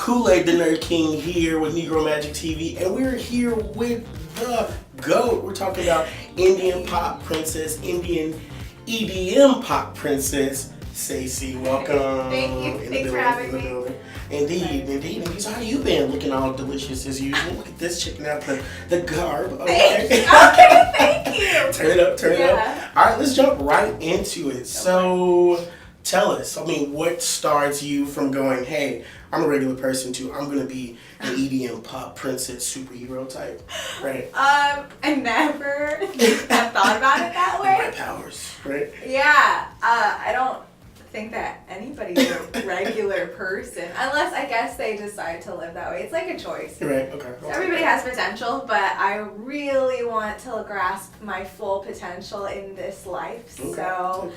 KoolAid, the NerdKing here with NegroMagicTV, and we're here with the GOAT. We're talking about Indian pop princess, Indian EDM pop princess, Seysei. Welcome. Thank you. Thanks for having me. Indeed. So how you been? Looking all delicious as usual. Look at this, checking out the garb. Okay, thank you. Turn it up. All right, let's jump right into it. So tell us, what starts you from going, hey, I'm a regular person too, I'm going to be an EDM pop princess superhero type, right? I never have thought about it that way. My powers, right? Yeah, I don't think that anybody's a regular person, unless I guess they decide to live that way. It's like a choice. Right, okay. So everybody has potential, but I really want to grasp my full potential in this life. Okay. So,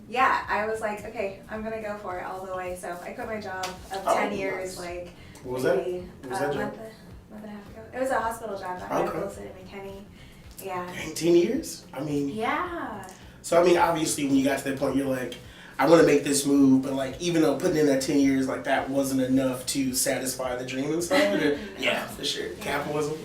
yeah, I was like, okay, I'm going to go for it all the way. So I quit my job of 10 years, nice. like, What was that? maybe What was that job? month and a half ago. It was a hospital job at Dallasite in McKinney. Yeah. 19 years? Yeah. So, obviously when you got to that point, you're like, I want to make this move, but like, even though putting in that 10 years, like that wasn't enough to satisfy the dream inside. Or, yeah, for sure. Capitalism.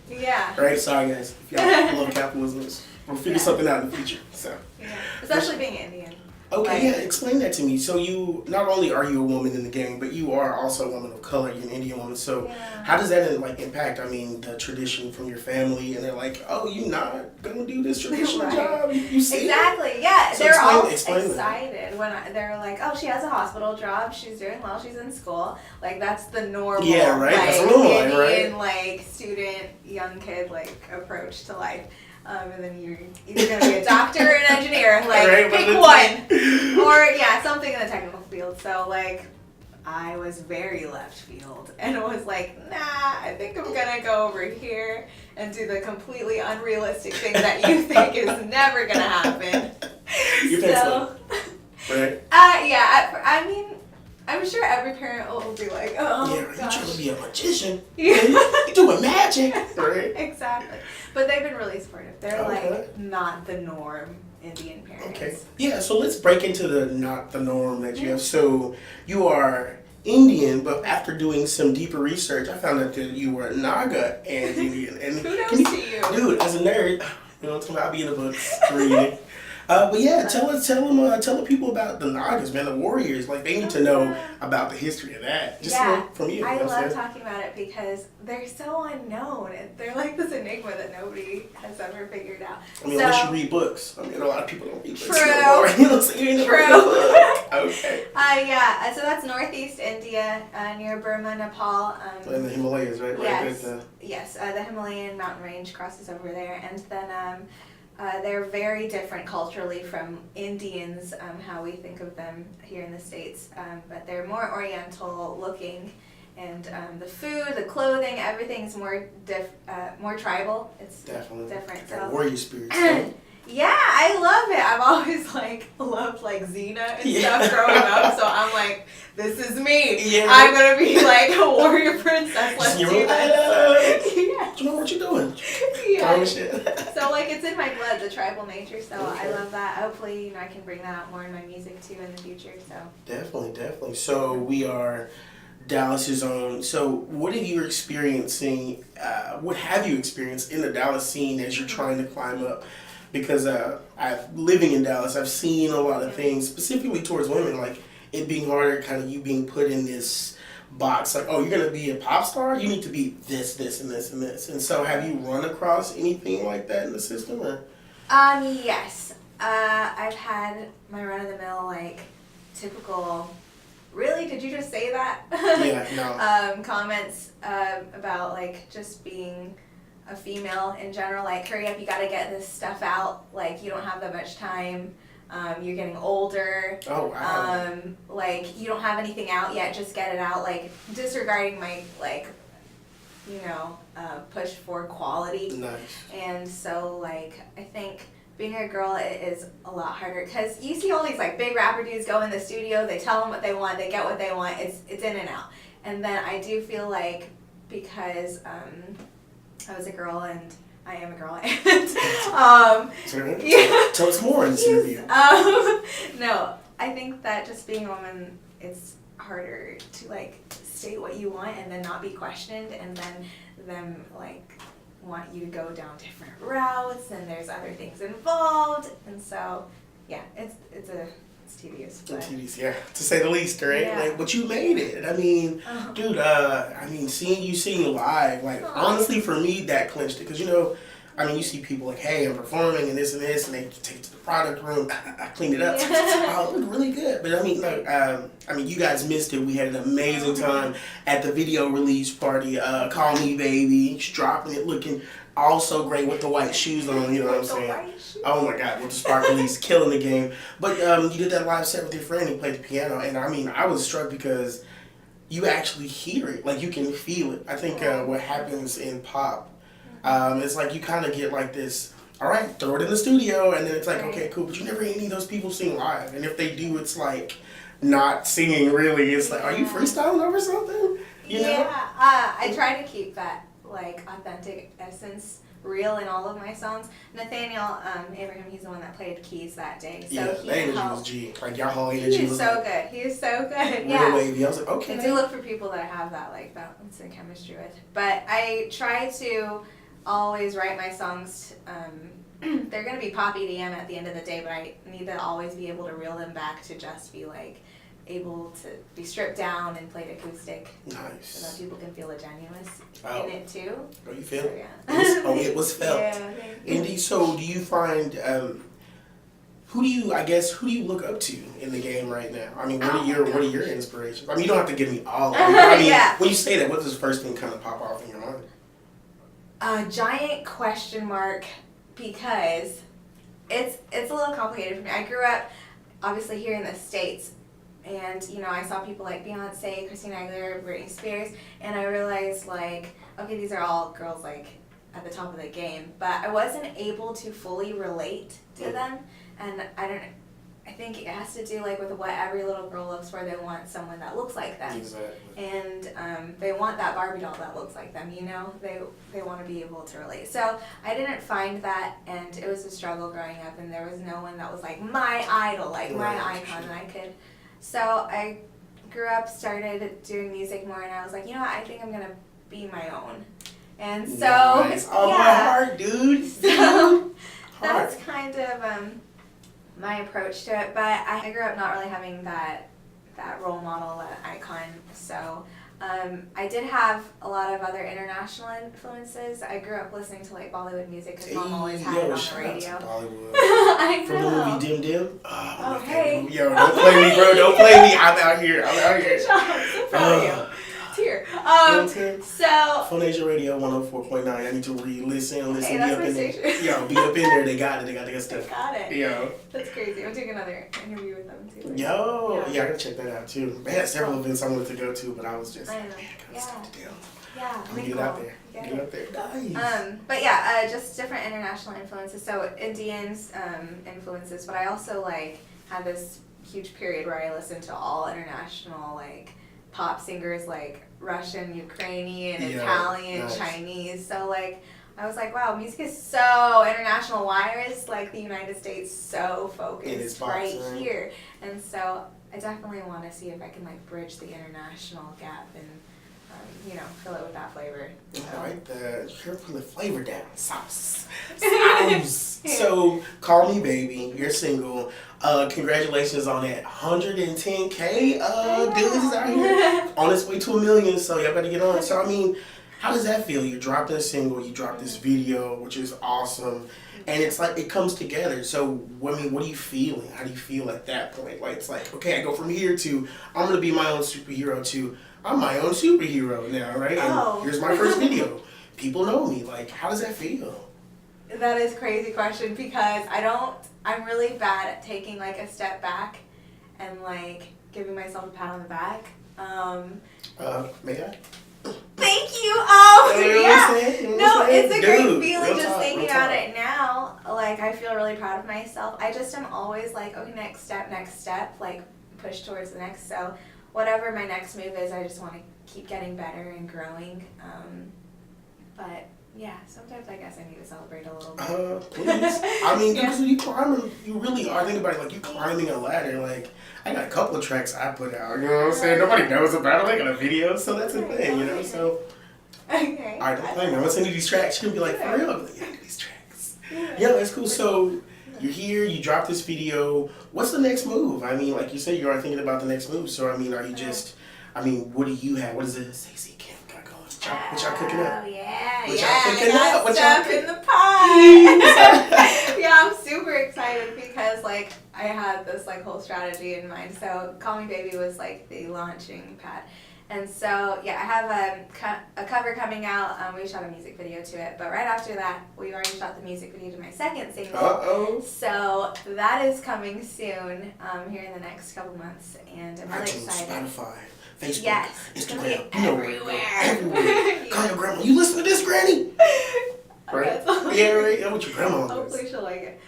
Yeah. Right? Sorry guys, if y'all love capitalism, we'll figure something out in the future. So. Yeah. Especially being Indian. Okay, yeah, explain that to me. So you, not only are you a woman in the game, but you are also a woman of color, you're an Indian woman. So how does that impact, the tradition from your family? And they're like, oh, you're not going to do this traditional job? You see Exactly, yeah. So they're all explain excited when they're like, oh, she has a hospital job, she's doing well, she's in school. Like, that's the normal, that's normal, Indian, student, young kid, approach to life. And then you're either going to be a doctor or an engineer, pick one. Or, something in the technical field. So, I was very left field. And it was like, nah, I think I'm going to go over here and do the completely unrealistic thing that you think is never going to happen. Right? I'm sure every parent will be like, oh, yeah, gosh. You trying to be a magician. Yeah. You doing magic. Right? Exactly. But they've been really supportive. They're not the norm Indian parents. Okay. Yeah, so let's break into the not the norm that you have. So you are Indian, but after doing some deeper research, I found out that you were Naga and Indian. And Kudos to you. Dude, as a nerd, I'll be in the books reading. But yeah, tell the people about the Nagas, man, the warriors. They need to know about the history of that. Just from you. I love talking about it because they're so unknown. They're like this enigma that nobody has ever figured out. Unless you read books. A lot of people don't read books. True. True. Okay. So that's northeast India, near Burma, Nepal. In the Himalayas, right? Yes. The Himalayan mountain range crosses over there, and then. They're very different culturally from Indians, how we think of them here in the States, but they're more oriental looking, and the food, the clothing, everything's more tribal. It's definitely different. So warrior spirits. Yeah, I love it. I've always loved Xena and stuff growing up, so I'm like, this is me. Yeah. I'm gonna be a warrior princess. Let's do this. You know what you're doing. Yeah. So it's in my blood, the tribal nature. So I love that. Hopefully, I can bring that out more in my music too in the future. So definitely. So we are Dallas's own. So what have you experiencing? What have you experienced in the Dallas scene as you're trying to climb up? Because living in Dallas, I've seen a lot of things, specifically towards women, it being harder, kind of you being put in this box, oh, you're going to be a pop star? You need to be this, and this, and this. And so have you run across anything like that in the system? Or? Yes. I've had my run-of-the-mill, typical really? Did you just say that? Yeah, no. Comments about like just being a female in general, like hurry up, you gotta get this stuff out, like you don't have that much time, you're getting older, Oh, wow. like you don't have anything out yet, just get it out, like disregarding my like, you know, push for quality. Nice. And so like I think being a girl is a lot harder because you see all these like big rapper dudes go in the studio, they tell them what they want, they get what they want, it's in and out. And then I do feel like because I was a girl and I am a girl and yeah. Tell us more in this interview. No, I think that just being a woman, it's harder to like state what you want and then not be questioned, and then them like want you to go down different routes, and there's other things involved, and so yeah, it's tedious. But tedious, yeah, to say the least, right? Yeah. Like, but you made it. I mean, dude, I mean, seeing you sing live, like, honestly, for me, that clinched it, because you know, I mean, you see people like, hey, I'm performing and this, and they take it to the product room. I cleaned it up. Oh, it looked really good. But I mean, like, you guys missed it. We had an amazing time at the video release party. Call Me Baby, just dropping it, looking all so great with the white shoes on. You know what I'm saying? Oh my God, with the sparklies, killing the game. But you did that live set with your friend. He played the piano, and I mean, I was struck because you actually hear it, like you can feel it. I think what happens in pop. It's like you kind of get like this, all right, throw it in the studio, and then it's like, okay, cool, but you never hear any of those people sing live. And if they do, it's like not singing really. It's like, are you freestyling over something? You know? I try to keep that like authentic essence real in all of my songs. Nathaniel Abraham, he's the one that played keys that day. So yeah, he the energy was G. Like your whole energy was so like, good. He is so good. Real wavy. I was like, okay. I do look for people that have that like balance and chemistry with. But I try to always write my songs. They're gonna be pop EDM at the end of the day, but I need to always be able to reel them back to just be like able to be stripped down and played acoustic. Nice. So that people can feel the genuineness in it too. Oh, you feel it? Yeah. It was felt. Yeah, Indeed. So do you find who do you look up to in the game right now? I mean, what are your inspirations? I mean, you don't have to give me all of them. I mean, when you say that, what does the first thing kind of pop off in your mind? A giant question mark, because it's a little complicated for me. I grew up obviously here in the States, and you know, I saw people like Beyonce, Christina Aguilera, Britney Spears, and I realized like, okay, these are all girls like at the top of the game, but I wasn't able to fully relate to them, and I think it has to do like with what every little girl looks for. They want someone that looks like them. Exactly. And they want that Barbie doll that looks like them, you know? They want to be able to relate. So I didn't find that, and it was a struggle growing up, and there was no one that was like my idol, like my icon, and I could. So I grew up, started doing music more, and I was like, you know what, I think I'm going to be my own. And so, nice. Oh, my heart, dude. So that's kind of my approach to it, but I grew up not really having that role model, that icon, so I did have a lot of other international influences. I grew up listening to like Bollywood music because Mom always had it on the radio. Bollywood. I know. From the movie Dim Dim. Oh, hey. Yo, don't play me, bro. Don't play me. I'm out here. Good job. So proud of you. Tear. So Phonasia Radio 104.9. I need to listen. Hey, that's my station. Yo, be up in there. They got it. They got the good stuff. They got it. Yo. That's crazy. I'm doing another interview with them too. Yo, yeah, I gotta check that out too. They had several events I wanted to go to, but I was just, I know. I'm gonna get out there. Get out there. Nice. But yeah, just different international influences. So Indians influences, but I also like had this huge period where I listened to all international like pop singers like Russian, Ukrainian, Italian, Chinese. So like I was like, wow, music is so international. Why is like the United States so focused right here? And so I definitely want to see if I can like bridge the international gap and you know, fill it with that flavor. So. I like that. You're putting the flavor down. Sauce. So, Call Me Baby, your single. Congratulations on that 110K dudes out here on its way to 1 million. So y'all better get on. So I mean, How does that feel? You dropped a single, you dropped this video, which is awesome, and it's like it comes together. So, I mean, what are you feeling? How do you feel at that point? Like, it's like, okay, I go from here to I'm gonna be my own superhero to I'm my own superhero now, right? And here's my first video. People know me. Like, how does that feel? That is a crazy question because I'm really bad at taking like a step back and like giving myself a pat on the back. May I? Thank you. Yeah. No, it's a great feeling just thinking about it now. Like, I feel really proud of myself. I just am always like, okay, next step, like push towards the next. So whatever my next move is, I just want to keep getting better and growing. But yeah, sometimes I guess I need to celebrate a little bit. Please. I mean, because you climbing, you really are thinking about it, like you climbing a ladder. Like, I got a couple of tracks I put out, you know what I'm saying? Nobody knows about it. I got a video, so that's the thing, you know? So, okay. I don't blame you. Once I do these tracks, you're going to be like, for real? I'm like, yeah, I do these tracks. Yeah, that's cool. So, you're here, you dropped this video. What's the next move? I mean, like you said, you are thinking about the next move. So, I mean, are you just, I mean, what do you have? What is it? Seysei got going. What y'all cooking up? Oh, yeah. What y'all cooking up? What Stuff y'all in the pie. Yeah, I'm super excited because, like, I had this, like, whole strategy in mind. So, Call Me Baby was, like, the launching pad. And so, yeah, I have a cover coming out. We shot a music video to it. But right after that, we already shot the music video to my second single. Uh-oh. So that is coming soon, here in the next couple months. And I'm really iTunes, excited. Spotify, Facebook, Yes, Instagram. everywhere. Everywhere. Call your grandma. You listen to this, Granny? Right? Yeah, right. That's what your grandma does. Hopefully she'll like it.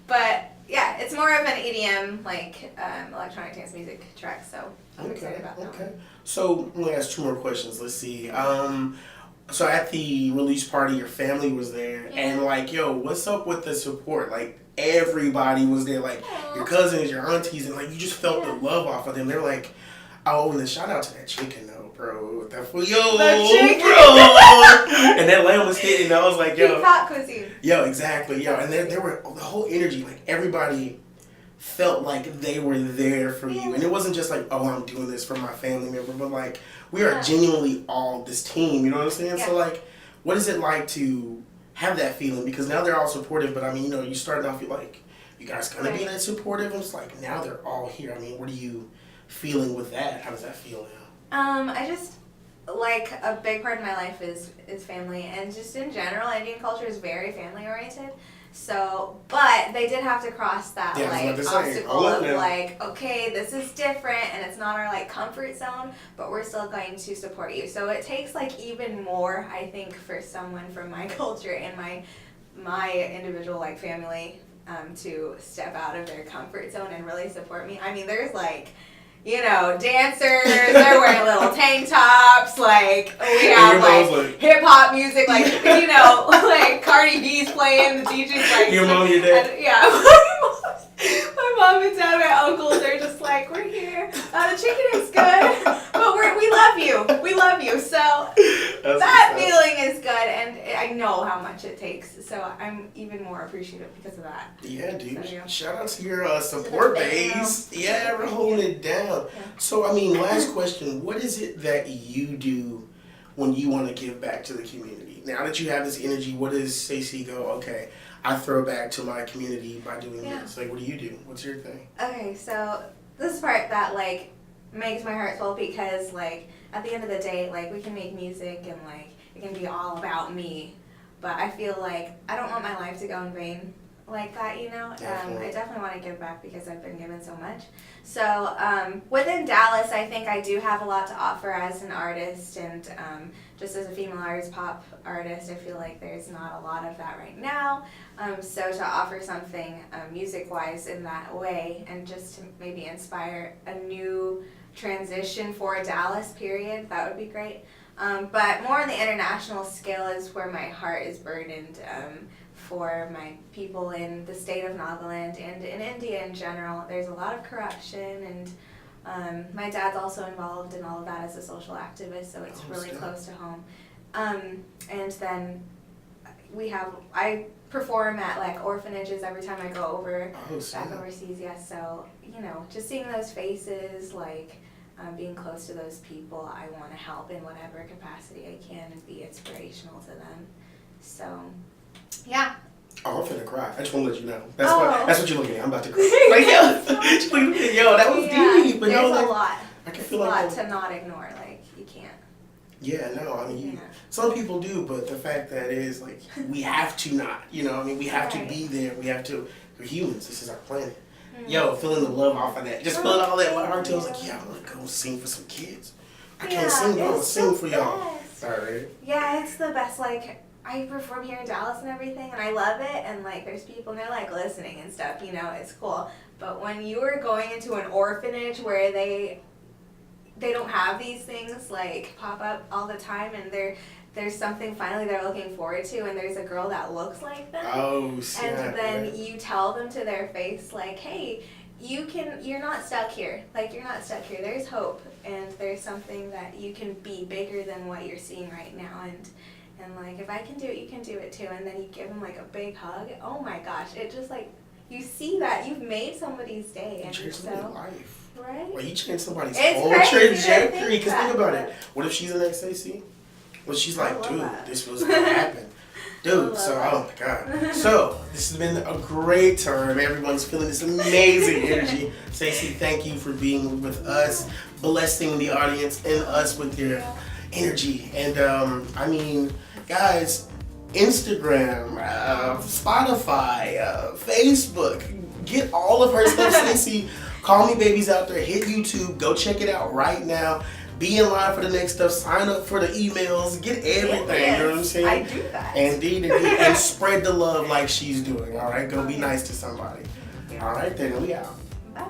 But yeah, it's more of an EDM, like electronic dance music track. So I'm excited about that. Okay. So let me ask 2 more questions. Let's see. So at the release party, your family was there, and like, yo, what's up with the support? Like, everybody was there, like your cousins, your aunties, and like you just felt the love off of them. They're like, oh, and then shout out to that chicken though, bro. That fool, yo, bro. And that lamb was hitting. I was like, yo, hot cuisine. Yo, exactly, yo, and there were the whole energy, like everybody felt like they were there for you, and it wasn't just like, oh, I'm doing this for my family member, but like we are genuinely all this team. You know what I'm saying? So like, what is it like to have that feeling? Because now they're all supportive, but I mean, you know, you started off, you're like, you guys gonna be that supportive, and it's like now they're all here. I mean, what are you feeling with that? How does that feel now? I just, like, a big part of my life is family, and just in general, Indian culture is very family oriented. So, but they did have to cross that like obstacle of like, okay, this is different and it's not our like comfort zone, but we're still going to support you. So it takes like even more, I think, for someone from my culture and my individual like family to step out of their comfort zone and really support me. I mean, there's like, you know, dancers, they're wearing little tank tops, like, we have, like hip-hop music, like, you know, like, Cardi B's playing, the DJ's, like... Your mom, your dad? Yeah, my mom and dad, my uncles, they're just like, we're here, the chicken is good, but we love you, so that feeling is good, and I know how much it takes, so I'm even more appreciative because of that. Yeah, dude. So, yeah. Shout out to your support base. Yeah, we're holding it down. Yeah. So, I mean, last question. What is it that you do when you want to give back to the community? Now that you have this energy, what does Seysei go, okay, I throw back to my community by doing this? Like, what do you do? What's your thing? Okay, so this is part that, like, makes my heart swell because, like, at the end of the day, like, we can make music and, like, it can be all about me. But I feel like I don't want my life to go in vain like that, you know? I definitely want to give back because I've been given so much. So within Dallas, I think I do have a lot to offer as an artist, and just as a female artist, pop artist, I feel like there's not a lot of that right now. So to offer something music-wise in that way, and just to maybe inspire a new transition for Dallas, period, that would be great. But more on the international scale is where my heart is burdened for my people in the state of Nagaland and in India in general. There's a lot of corruption, and my dad's also involved in all of that as a social activist, so it's really close to home. And then I perform at like orphanages every time I go over back overseas, so, you know, just seeing those faces, like, being close to those people, I want to help in whatever capacity I can and be inspirational to them. So, yeah. Oh, I'm finna cry. I just want to let you know. That's what you're looking at. I'm about to cry. Yo, that was deep. But there's like, a lot. I can There's feel a like lot to not ignore. Like, you can't. Yeah, no, I mean, some people do, but the fact that is, like, we have to not, we have to be there. We have to, we're humans. This is our planet. Yo, feeling the love off of that. Just feeling all that. My heart feels like, yeah, I want to go sing for some kids. I can't sing, but I want to sing for y'all. Sorry. Yeah, it's the best. Like, I perform here in Dallas and everything, and I love it. And, like, there's people, and they're, like, listening and stuff, it's cool. But when you are going into an orphanage where they don't have these things, like, pop up all the time, and there's something finally they're looking forward to, and there's a girl that looks like them. Oh, snap. And then you tell them to their face, like, hey, you're not stuck here. Like, you're not stuck here. There's hope, and there's something that you can be bigger than what you're seeing right now, and like, if I can do it, you can do it too. And then you give them, like, a big hug. Oh my gosh, it just, like, you see that you've made somebody's day, and changed somebody's life. Right? Well, you changed somebody's It's whole trajectory. Because think about it. What if she's the next Seysei? Well, she's like, dude, this was gonna happen. Dude, so, oh my God. So, this has been a great time. Everyone's feeling this amazing energy. Seysei, thank you for being with us, blessing the audience and us with your energy. And, I mean, guys, Instagram, Spotify, Facebook, get all of her stuff, Seysei. Call Me Babies out there. Hit YouTube. Go check it out right now. Be in line for the next stuff. Sign up for the emails. Get everything. You know what I'm saying? I do that. Indeed. And spread the love like she's doing. All right? Go be nice to somebody. All right, then we out. Bye.